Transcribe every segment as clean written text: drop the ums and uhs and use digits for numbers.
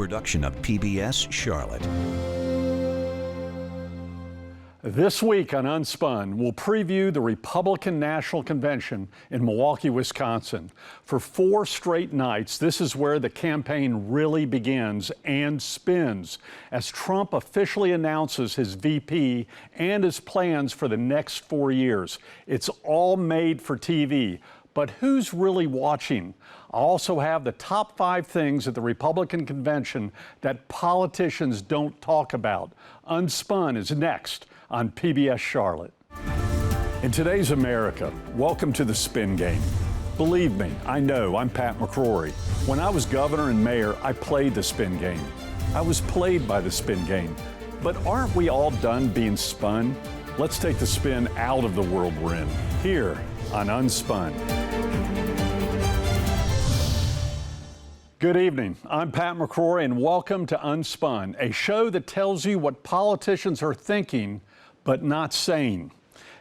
production of PBS Charlotte. This week on Unspun, we'll preview the Republican National Convention in Milwaukee, Wisconsin. For 4 straight nights, this is where the campaign really begins and spins as Trump officially announces his VP and his plans for the next 4 years. It's all made for TV. But who's really watching? I also have the top 5 things at the Republican convention that politicians don't talk about. Unspun is next on PBS Charlotte. In today's America, welcome to the spin game. Believe me, I know, I'm Pat McCrory. When I was governor and mayor, I played the spin game. I was played by the spin game. But aren't we all done being spun? Let's take the spin out of the world we're in, here on Unspun. Good evening. I'm Pat McCrory, and welcome to Unspun, a show that tells you what politicians are thinking but not saying.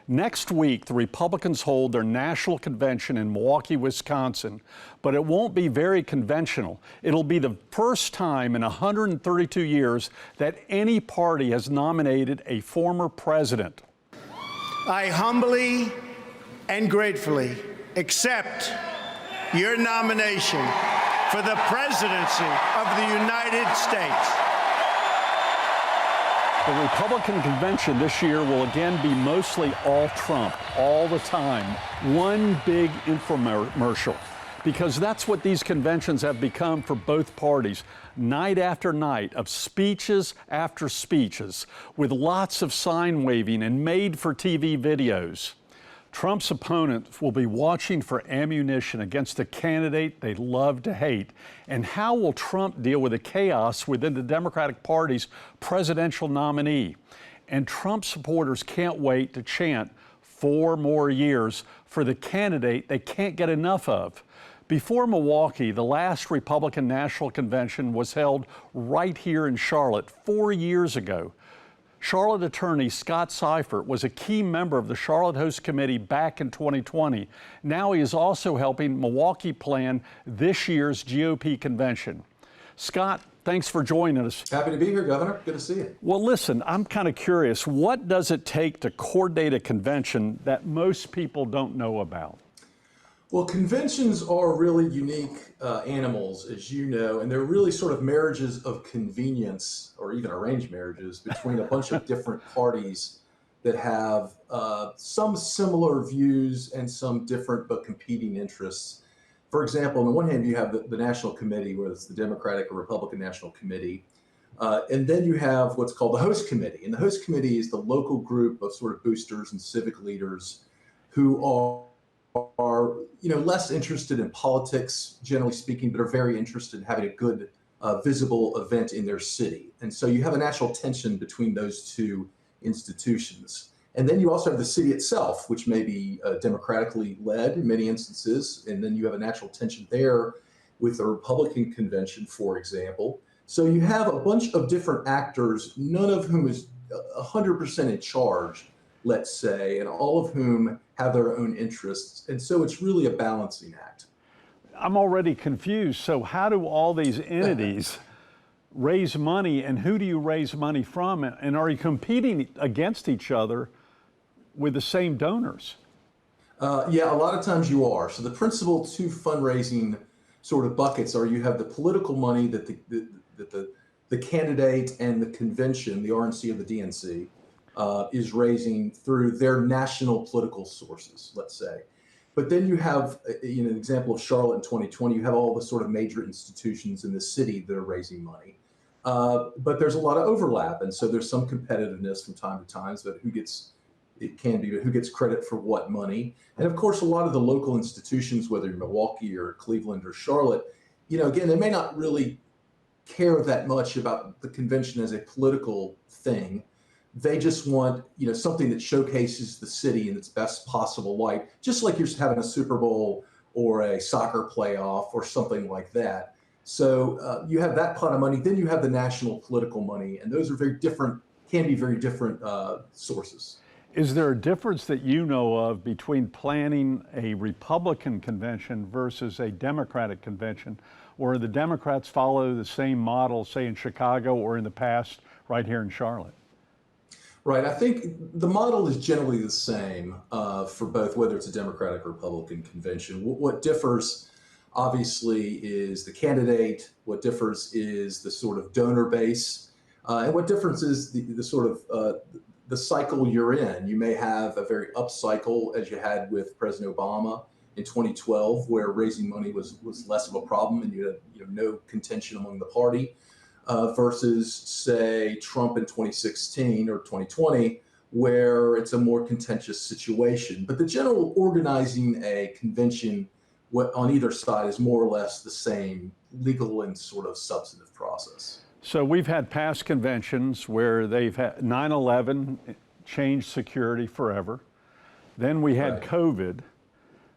Next week, the Republicans hold their national convention in Milwaukee, Wisconsin, but it won't be very conventional. It'll be the first time in 132 years that any party has nominated a former president. I humbly and gratefully accept your nomination for the presidency of the United States. The Republican convention this year will again be mostly all Trump, all the time. One big infomercial, because that's what these conventions have become for both parties. Night after night of speeches after speeches, with lots of sign waving and made-for-TV videos. Trump's opponents will be watching for ammunition against the candidate they love to hate. And how will Trump deal with the chaos within the Democratic Party's presidential nominee? And Trump supporters can't wait to chant 4 more years for the candidate they can't get enough of. Before Milwaukee, the last Republican National Convention was held right here in Charlotte 4 years ago. Charlotte attorney Scott Seifert was a key member of the Charlotte Host Committee back in 2020. Now he is also helping Milwaukee plan this year's GOP convention. Scott, thanks for joining us. Happy to be here, Governor. Good to see you. Well, listen, I'm kind of curious. What does it take to coordinate a convention that most people don't know about? Well, conventions are really unique animals, as you know, and they're really sort of marriages of convenience, or even arranged marriages, between a bunch of different parties that have some similar views and some different but competing interests. For example, on the one hand, you have the National Committee, where it's the Democratic or Republican National Committee, and then you have what's called the Host Committee. And the Host Committee is the local group of sort of boosters and civic leaders who are less interested in politics, generally speaking, but are very interested in having a good, visible event in their city. And so you have a natural tension between those two institutions. And then you also have the city itself, which may be democratically led in many instances. And then you have a natural tension there with the Republican convention, for example. So you have a bunch of different actors, none of whom is 100% in charge, let's say, and all of whom have their own interests. And so it's really a balancing act. I'm already confused. So how do all these entities raise money, and who do you raise money from? And are you competing against each other with the same donors? Yeah, a lot of times you are. So the principal 2 fundraising sort of buckets are, you have the political money that the candidate and the convention, the RNC or the DNC, is raising through their national political sources, let's say. But then you have, an example of Charlotte in 2020, you have all the sort of major institutions in the city that are raising money. But there's a lot of overlap. And so there's some competitiveness from time to time, but who gets credit for what money. And of course, a lot of the local institutions, whether you're Milwaukee or Cleveland or Charlotte, again, they may not really care that much about the convention as a political thing. They just want, something that showcases the city in its best possible light, just like you're having a Super Bowl or a soccer playoff or something like that. So you have that pot of money. Then you have the national political money, and those are can be very different sources. Is there a difference that you know of between planning a Republican convention versus a Democratic convention? or the Democrats follow the same model, say in Chicago or in the past right here in Charlotte? Right. I think the model is generally the same for both, whether it's a Democratic or Republican convention. What differs, obviously, is the candidate. What differs is the sort of donor base. And what differs is the sort of the cycle you're in. You may have a very up cycle, as you had with President Obama in 2012, where raising money was less of a problem and you had no contention among the party. Versus, say, Trump in 2016 or 2020, where it's a more contentious situation. But the general organizing a convention on either side is more or less the same legal and sort of substantive process. So we've had past conventions where they've had 9/11 changed security forever. Then we had COVID.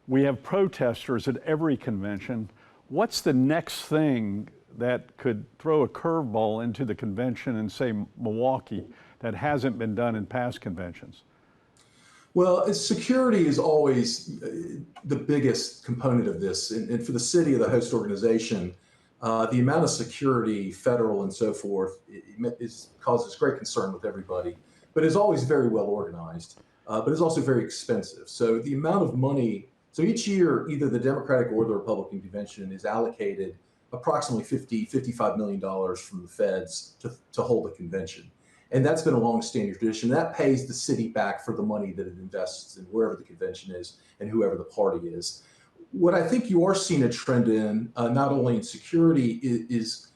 We have protesters at every convention. What's the next thing that could throw a curveball into the convention in, say, Milwaukee that hasn't been done in past conventions? Well, security is always the biggest component of this. And for the city or the host organization, the amount of security, federal and so forth, causes great concern with everybody, but is always very well organized, but is also very expensive. So the amount of money, so each year, either the Democratic or the Republican convention is allocated approximately $55 million from the feds to hold a convention. And that's been a long-standing tradition. That pays the city back for the money that it invests in wherever the convention is and whoever the party is. What I think you are seeing a trend in, not only in security, is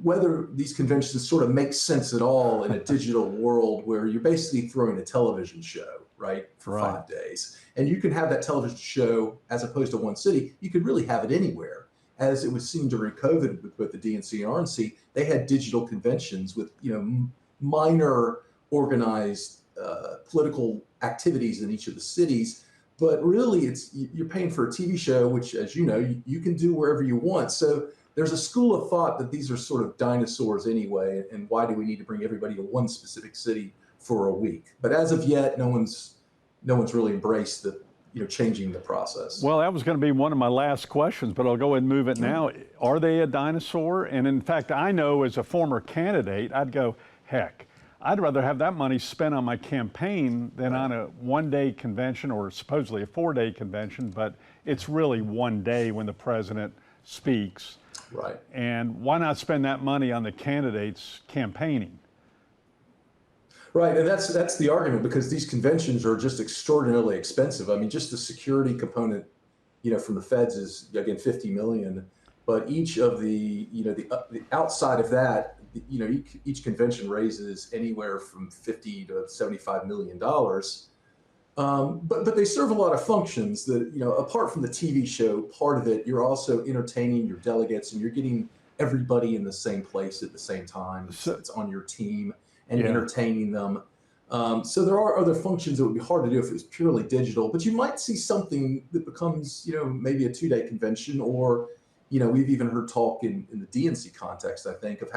whether these conventions sort of make sense at all in a digital world where you're basically throwing a television show, right, for 5 days. And you can have that television show, as opposed to one city, you could really have it anywhere. As it was seen during COVID with both the DNC and RNC, they had digital conventions with minor organized political activities in each of the cities. But really, you're paying for a TV show, which, as you know, you can do wherever you want. So there's a school of thought that these are sort of dinosaurs anyway, and why do we need to bring everybody to one specific city for a week? But as of yet, no one's really embraced the changing the process. Well, that was going to be one of my last questions, but I'll go ahead and move it now. Are they a dinosaur? And in fact, I know as a former candidate, I'd go, heck, I'd rather have that money spent on my campaign than on a one-day convention or supposedly a 4-day convention, but it's really one day when the president speaks. Right. And why not spend that money on the candidates campaigning? Right, and that's the argument, because these conventions are just extraordinarily expensive. I mean, just the security component, from the feds is, again, $50 million, but each of the outside of that, each convention raises anywhere from $50 to $75 million. But they serve a lot of functions that, apart from the TV show part of it, you're also entertaining your delegates and you're getting everybody in the same place at the same time. It's on your team and entertaining them. So there are other functions that would be hard to do if it was purely digital, but you might see something that becomes, maybe a 2-day convention, or, we've even heard talk in the DNC context, I think, of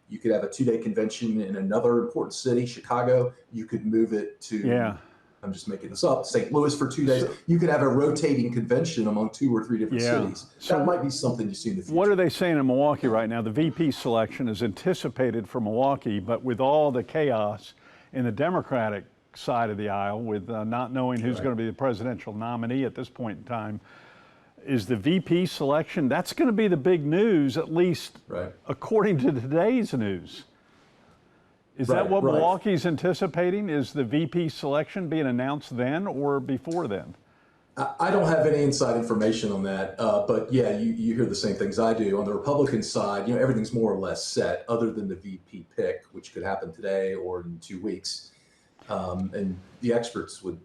you could have a 2-day convention in another important city, Chicago. You could move it to, I'm just making this up, St. Louis for 2 days. You could have a rotating convention among 2 or 3 different cities. That might be something you see in the future. What are they saying in Milwaukee right now? The VP selection is anticipated for Milwaukee, but with all the chaos in the Democratic side of the aisle, with not knowing who's going to be the presidential nominee at this point in time, is the VP selection, that's going to be the big news, at least according to today's news. Is that what Milwaukee's anticipating? Is the VP selection being announced then or before then? I don't have any inside information on that, but yeah, you hear the same things I do. On the Republican side, everything's more or less set, other than the VP pick, which could happen today or in 2 weeks. And the experts would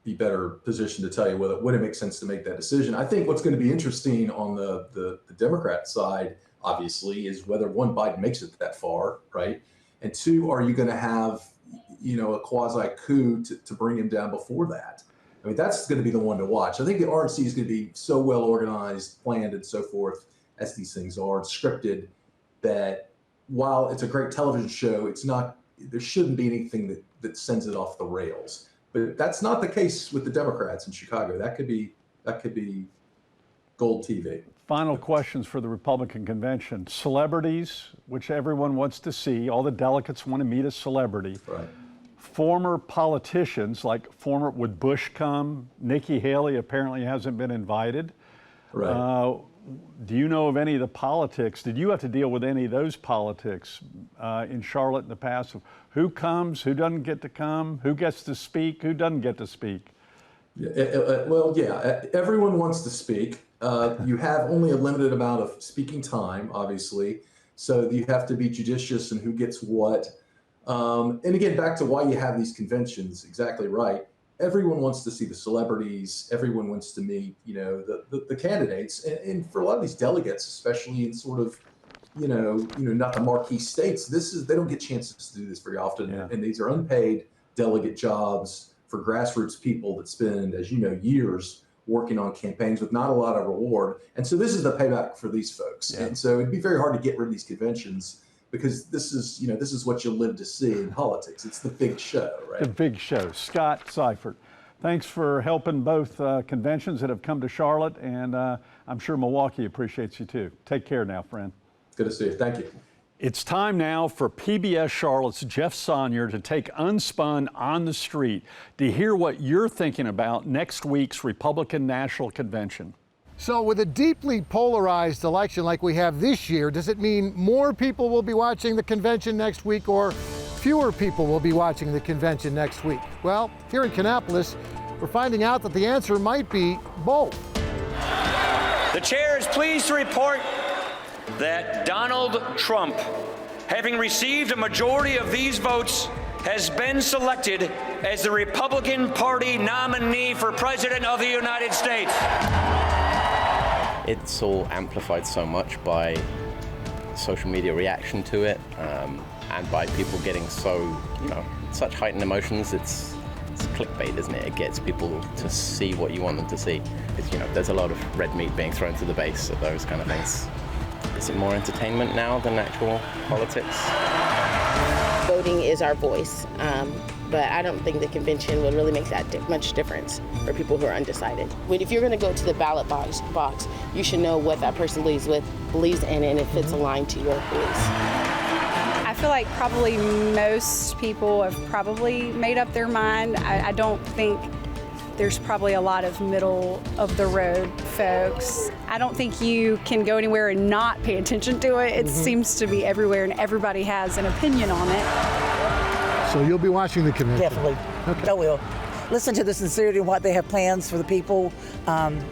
be better positioned to tell you when it makes sense to make that decision. I think what's going to be interesting on the Democrat side, obviously, is whether, one, Biden makes it that far, right? And 2, are you going to have, a quasi coup to bring him down before that? I mean, that's going to be the one to watch. I think the RNC is going to be so well organized, planned, and so forth, as these things are, scripted, that while it's a great television show, there shouldn't be anything that sends it off the rails. But that's not the case with the Democrats in Chicago. That could be gold TV. Final questions for the Republican convention. Celebrities, which everyone wants to see, all the delegates want to meet a celebrity. Right. Former politicians, would Bush come? Nikki Haley apparently hasn't been invited. Right. Do you know of any of the politics? Did you have to deal with any of those politics in Charlotte in the past? Of who comes, who doesn't get to come, who gets to speak, who doesn't get to speak? Everyone wants to speak. You have only a limited amount of speaking time, obviously, so you have to be judicious in who gets what. And again, back to why you have these conventions, exactly right. Everyone wants to see the celebrities. Everyone wants to meet, the candidates. And for a lot of these delegates, especially in sort of, not the marquee states, they don't get chances to do this very often. Yeah. And these are unpaid delegate jobs for grassroots people that spend, as you know, years working on campaigns with not a lot of reward. And so this is the payback for these folks. Yeah. And so it'd be very hard to get rid of these conventions, because this is what you live to see in politics. It's the big show, right? The big show. Scott Seifert, thanks for helping both conventions that have come to Charlotte, and I'm sure Milwaukee appreciates you too. Take care now, friend. Good to see you. Thank you. It's time now for PBS Charlotte's Jeff Sonnier to take Unspun on the street to hear what you're thinking about next week's Republican National Convention. So with a deeply polarized election like we have this year, does it mean more people will be watching the convention next week, or fewer people will be watching the convention next week? Well, here in Kannapolis, we're finding out that the answer might be both. The chair is pleased to report that Donald Trump, having received a majority of these votes, has been selected as the Republican Party nominee for President of the United States. It's all amplified so much by social media reaction to it, and by people getting such heightened emotions. It's clickbait, isn't it? It gets people to see what you want them to see. There's a lot of red meat being thrown to the base of those kind of things. Is it more entertainment now than actual politics? Voting is our voice, but I don't think the convention will really make that much difference for people who are undecided. If you're going to go to the ballot box, you should know what that person believes in, and if it's aligned to your beliefs. I feel like probably most people have probably made up their mind. I don't think there's probably a lot of middle of the road folks. I don't think you can go anywhere and not pay attention to it. It seems to be everywhere, and everybody has an opinion on it. So you'll be watching the convention? Definitely. Okay. I will. Listen to the sincerity and what they have plans for the people,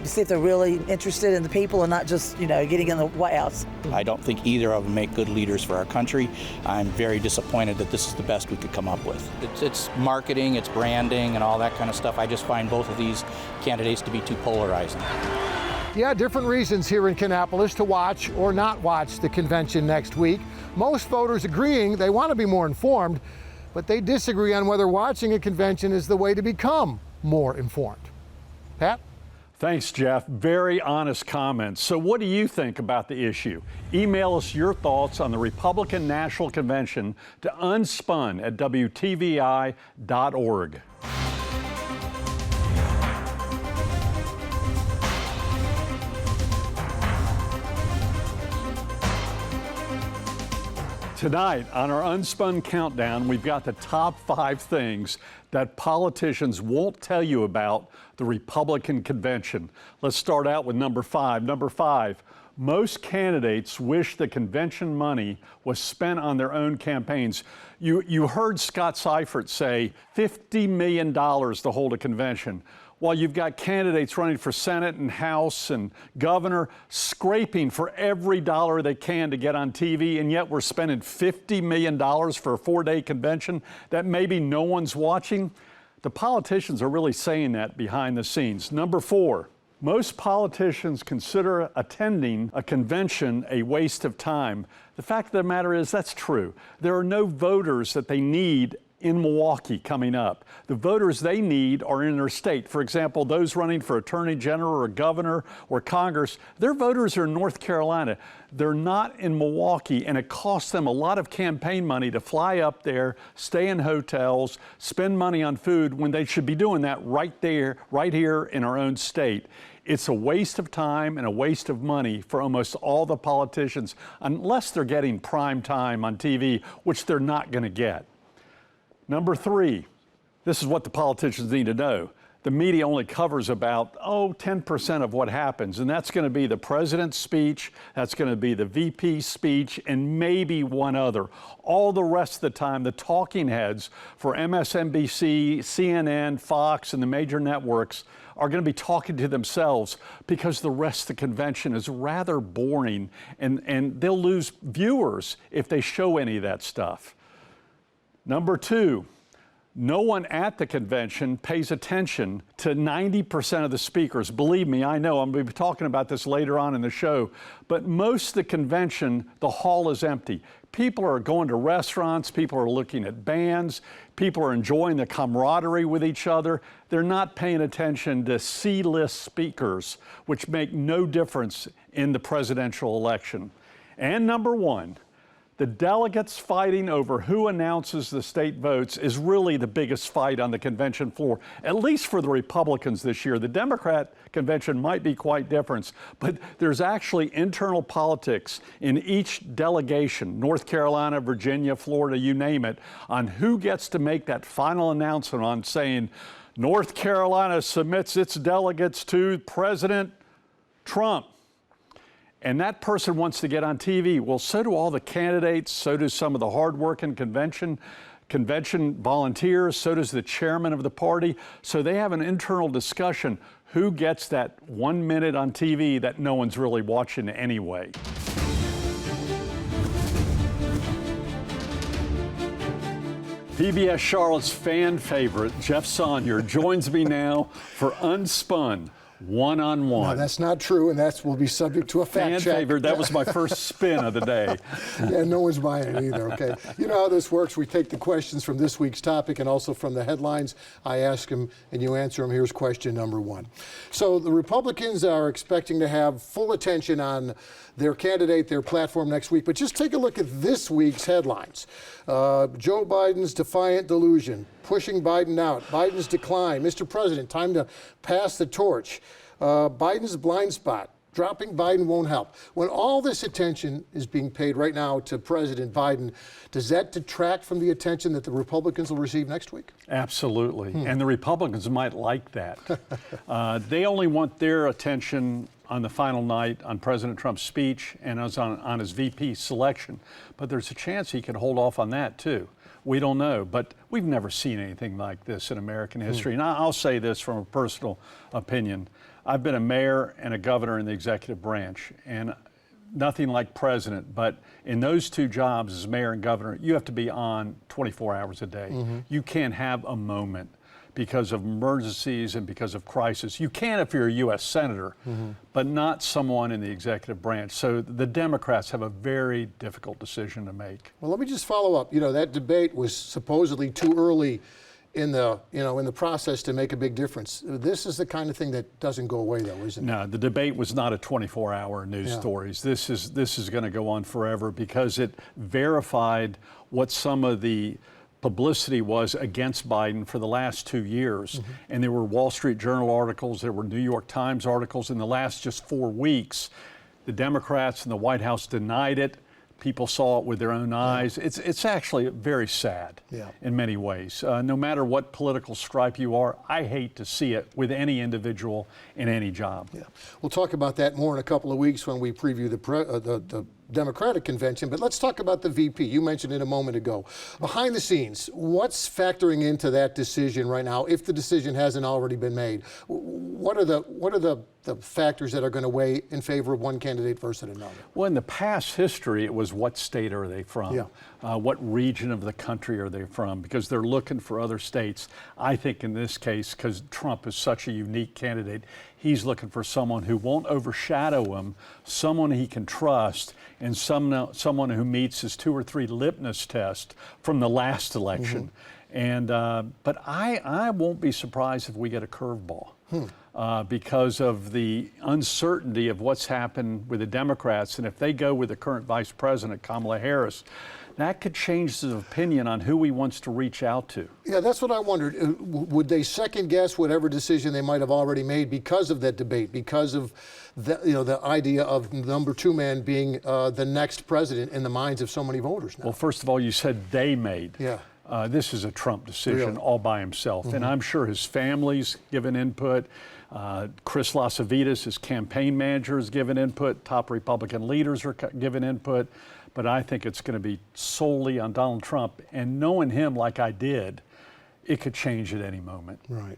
see if they're really interested in the people and not just, getting in the White House. I don't think either of them make good leaders for our country. I'm very disappointed that this is the best we could come up with. It's marketing, it's branding, and all that kind of stuff. I just find both of these candidates to be too polarizing. Yeah, different reasons here in Kannapolis to watch or not watch the convention next week. Most voters agreeing they want to be more informed, but they disagree on whether watching a convention is the way to become more informed. Pat? Thanks, Jeff. Very honest comments. So what do you think about the issue? Email us your thoughts on the Republican National Convention to unspun@WTVI.org. Tonight on our Unspun Countdown, we've got the top 5 things that politicians won't tell you about the Republican convention. Let's start out with number 5. Number 5, most candidates wish the convention money was spent on their own campaigns. You heard Scott Seifert say $50 million to hold a convention. While you've got candidates running for Senate and House and governor scraping for every dollar they can to get on TV, and yet we're spending $50 million for a 4-day convention that maybe no one's watching. The politicians are really saying that behind the scenes. Number 4, most politicians consider attending a convention a waste of time. The fact of the matter is that's true. There are no voters that they need in Milwaukee coming up. The voters they need are in their state. For example, those running for Attorney General or Governor or Congress, their voters are in North Carolina. They're not in Milwaukee, and it costs them a lot of campaign money to fly up there, stay in hotels, spend money on food, when they should be doing that right there, right here in our own state. It's a waste of time and a waste of money for almost all the politicians, unless they're getting prime time on TV, which they're not going to get. Number 3, this is what the politicians need to know. The media only covers about, 10% of what happens, and that's going to be the president's speech, that's going to be the VP's speech, and maybe one other. All the rest of the time, the talking heads for MSNBC, CNN, Fox, and the major networks are going to be talking to themselves because the rest of the convention is rather boring, and they'll lose viewers if they show any of that stuff. Number 2, no one at the convention pays attention to 90% of the speakers. Believe me, I know, I'm going to be talking about this later on in the show, but most of the convention, the hall is empty. People are going to restaurants, people are looking at bands, people are enjoying the camaraderie with each other. They're not paying attention to C-list speakers, which make no difference in the presidential election. And number 1, the delegates fighting over who announces the state votes is really the biggest fight on the convention floor, at least for the Republicans this year. The Democrat convention might be quite different, but there's actually internal politics in each delegation, North Carolina, Virginia, Florida, you name it, on who gets to make that final announcement on saying, North Carolina submits its delegates to President Trump. And that person wants to get on TV. Well, so do all the candidates, so do some of the hardworking convention volunteers, so does the chairman of the party. So they have an internal discussion, who gets that 1 minute on TV that no one's really watching anyway. PBS Charlotte's fan favorite, Jeff Sonnier, joins me now for Unspun. One-on-one. No, that's not true, and that will be subject to a fact check. Favorite. That was my first spin of the day. Yeah, no one's buying it either, okay? You know how this works. We take the questions from this week's topic and also from the headlines. I ask them, and you answer them. Here's question number 1. So the Republicans are expecting to have full attention on their candidate, their platform next week, but just take a look at this week's headlines. Joe Biden's defiant delusion, pushing Biden out, Biden's decline, Mr. President, time to pass the torch, Biden's blind spot, dropping Biden won't help. When all this attention is being paid right now to President Biden, does that detract from the attention that the Republicans will receive next week? Absolutely, and the Republicans might like that. They only want their attention on the final night on President Trump's speech and on his VP selection. But there's a chance he could hold off on that too. We don't know, but we've never seen anything like this in American history. And I'll say this from a personal opinion. I've been a mayor and a governor in the executive branch, and nothing like president, but in those 2 jobs as mayor and governor, you have to be on 24 hours a day. You can't have a moment because of emergencies and because of crisis. You can if you're a U.S. senator, but not someone in the executive branch. So the Democrats have a very difficult decision to make. Well, let me just follow up. You know, that debate was supposedly too early in the process to make a big difference. This is the kind of thing that doesn't go away, though, isn't it? No, the debate was not a 24-hour news stories. This is going to go on forever because it verified what some of the publicity was against Biden for the last 2 years. And there were Wall Street Journal articles, there were New York Times articles. In the last just 4 weeks, the Democrats and the White House denied it. People saw it with their own eyes. It's actually very sad in many ways. No matter what political stripe you are, I hate to see it with any individual in any job. Yeah. We'll talk about that more in a couple of weeks when we preview the Democratic convention, but let's talk about the VP. You mentioned it a moment ago. Behind the scenes, what's factoring into that decision right now, if the decision hasn't already been made? What are the factors that are going to weigh in favor of one candidate versus another? Well, in the past history, it was what state are they from? What region of the country are they from? Because they're looking for other states. I think in this case, because Trump is such a unique candidate, he's looking for someone who won't overshadow him, someone he can trust, and someone who meets his 2 or 3 litmus tests from the last election. And but I won't be surprised if we get a curveball. because of the uncertainty of what's happened with the Democrats. And if they go with the current Vice President, Kamala Harris, that could change his opinion on who he wants to reach out to. Yeah, that's what I wondered. Would they second guess whatever decision they might have already made because of that debate, because of the idea of number two man being the next president in the minds of so many voters now? Well, first of all, you said they made. Yeah. This is a Trump decision Really? all by himself. And I'm sure his family's given input. Chris Lasavitas, his campaign manager, has given input. Top Republican leaders are giving input. But I think it's going to be solely on Donald Trump. And knowing him like I did, it could change at any moment. Right.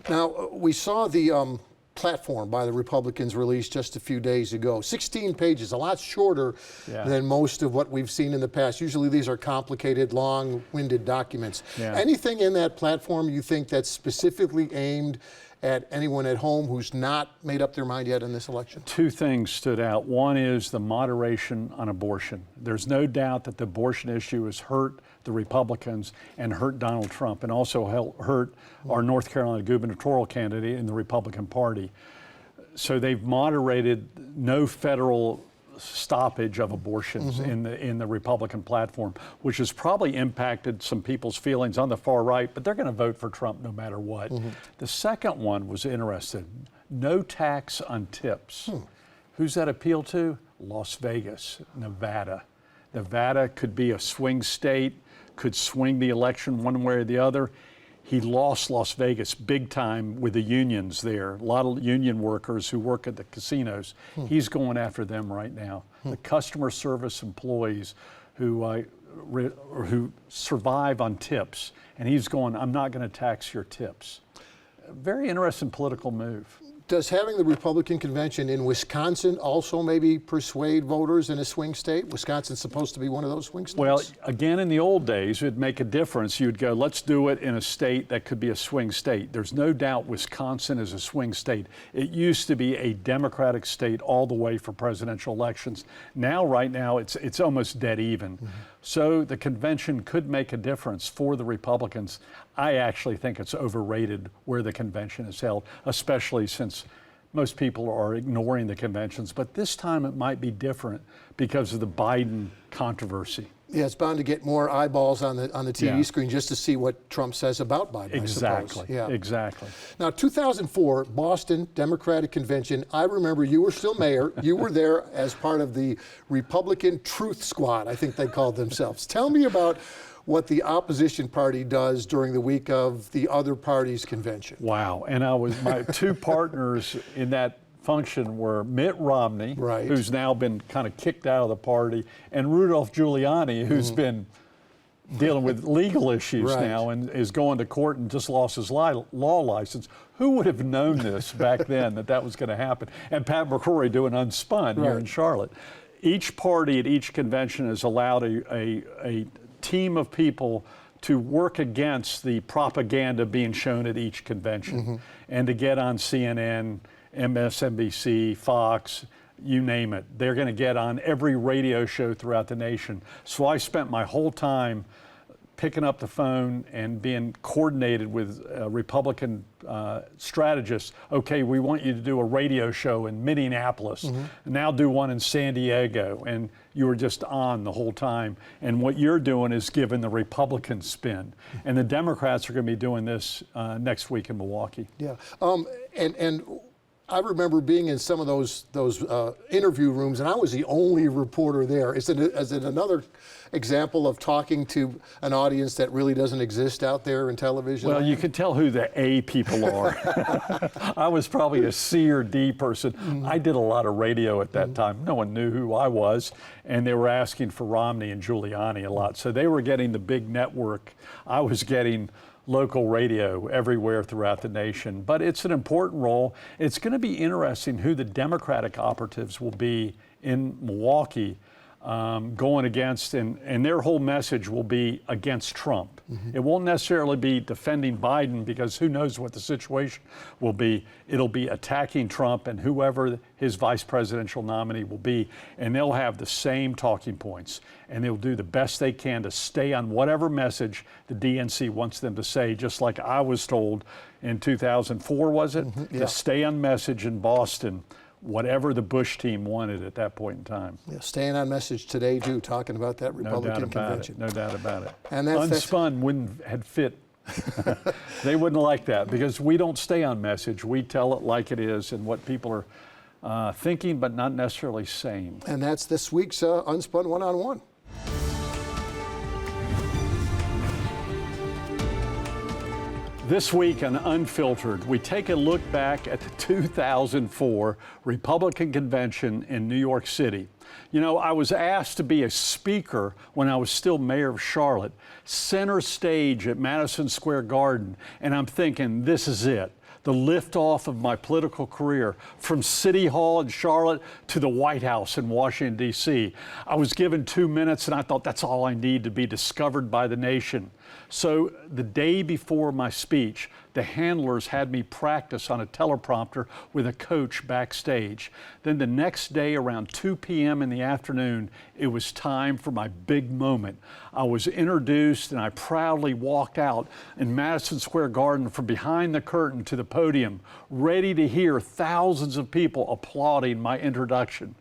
Now, we saw the platform by the Republicans released just a few days ago. 16 pages, a lot shorter than most of what we've seen in the past. Usually these are complicated, long-winded documents. Yeah. Anything in that platform you think that's specifically aimed at anyone at home who's not made up their mind yet in this election? Two things stood out. One is the moderation on abortion. There's no doubt that the abortion issue has hurt the Republicans and hurt Donald Trump, and also hurt our North Carolina gubernatorial candidate in the Republican Party. So they've moderated no federal stoppage of abortions in the Republican platform, which has probably impacted some people's feelings on the far right, but they're going to vote for Trump no matter what. The second one was interesting. No tax on tips. Who's that appeal to? Las Vegas, Nevada. Nevada could be a swing state, could swing the election one way or the other. He lost Las Vegas big time with the unions there. A lot of union workers who work at the casinos. He's going after them right now. The customer service employees who survive on tips. And he's going, I'm not going to tax your tips. Very interesting political move. Does having the Republican convention in Wisconsin also maybe persuade voters in a swing state? Wisconsin's supposed to be one of those swing states. Well, again, in the old days, it'd make a difference. You'd go, let's do it in a state that could be a swing state. There's no doubt Wisconsin is a swing state. It used to be a Democratic state all the way for presidential elections. Now, right now, it's almost dead even. So the convention could make a difference for the Republicans. I actually think it's overrated where the convention is held, especially since most people are ignoring the conventions. But this time it might be different because of the Biden controversy. Yeah, it's bound to get more eyeballs on the TV screen just to see what Trump says about Biden, Exactly. I suppose. Yeah. Exactly. Now, 2004, Boston Democratic Convention. I remember you were still mayor. You were there as part of the Republican Truth Squad, I think they called themselves. Tell me about what the opposition party does during the week of the other party's convention. Wow. And my two partners in that function were Mitt Romney, who's now been kind of kicked out of the party, and Rudolph Giuliani, who's been dealing with legal issues now and is going to court and just lost his law license. Who would have known this back then, that was going to happen? And Pat McCrory doing Unspun here in Charlotte. Each party at each convention is allowed a team of people to work against the propaganda being shown at each convention and to get on CNN, MSNBC, Fox, you name it. They're going to get on every radio show throughout the nation. So I spent my whole time picking up the phone and being coordinated with Republican strategists. Okay, we want you to do a radio show in Minneapolis. Now do one in San Diego. And you were just on the whole time. And what you're doing is giving the Republican spin. And the Democrats are going to be doing this next week in Milwaukee. Yeah. And I remember being in some of those interview rooms, and I was the only reporter there. Is it another example of talking to an audience that really doesn't exist out there in television? Well, you can tell who the A people are. I was probably a C or D person. I did a lot of radio at that time. No one knew who I was, and they were asking for Romney and Giuliani a lot. So they were getting the big network. I was getting local radio everywhere throughout the nation. But it's an important role. It's going to be interesting who the Democratic operatives will be in Milwaukee. going against, and their whole message will be against Trump. It won't necessarily be defending Biden, because who knows what the situation will be. It'll be attacking Trump and whoever his vice presidential nominee will be, and they'll have the same talking points, and they'll do the best they can to stay on whatever message the DNC wants them to say, just like I was told in 2004, was it? To stay on message in Boston, whatever the Bush team wanted at that point in time. Yeah, staying on message today, too, talking about that Republican convention. No doubt about it. And Unspun wouldn't have fit. They wouldn't like that, because we don't stay on message. We tell it like it is and what people are thinking, but not necessarily saying. And that's this week's Unspun One-on-One. This week on Unfiltered, we take a look back at the 2004 Republican Convention in New York City. You know, I was asked to be a speaker when I was still mayor of Charlotte, center stage at Madison Square Garden, and I'm thinking, this is it. The liftoff of my political career, from City Hall in Charlotte to the White House in Washington, D.C. I was given 2 minutes, and I thought that's all I need to be discovered by the nation. So the day before my speech, the handlers had me practice on a teleprompter with a coach backstage. Then the next day around 2 p.m. in the afternoon, it was time for my big moment. I was introduced, and I proudly walked out in Madison Square Garden from behind the curtain to the podium, ready to hear thousands of people applauding my introduction.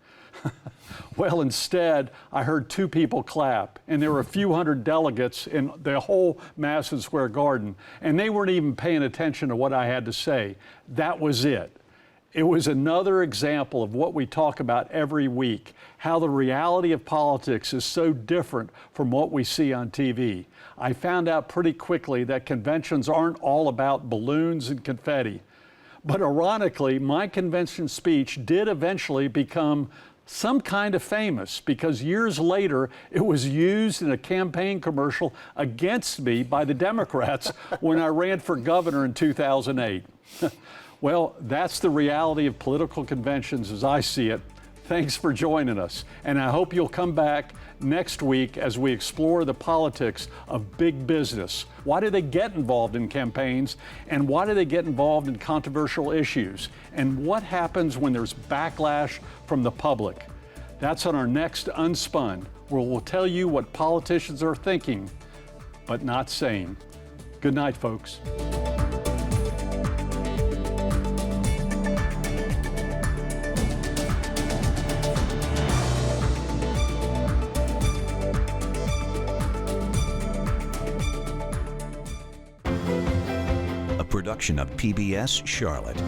Well, instead, I heard 2 people clap, and there were a few hundred delegates in the whole Madison Square Garden, and they weren't even paying attention to what I had to say. That was it. It was another example of what we talk about every week, how the reality of politics is so different from what we see on TV. I found out pretty quickly that conventions aren't all about balloons and confetti. But ironically, my convention speech did eventually become some kind of famous, because years later it was used in a campaign commercial against me by the Democrats when I ran for governor in 2008. Well, that's the reality of political conventions as I see it. Thanks for joining us, and I hope you'll come back next week as we explore the politics of big business. Why do they get involved in campaigns, and why do they get involved in controversial issues? And what happens when there's backlash from the public? That's on our next Unspun, where we'll tell you what politicians are thinking, but not saying. Good night, folks. Production of PBS Charlotte.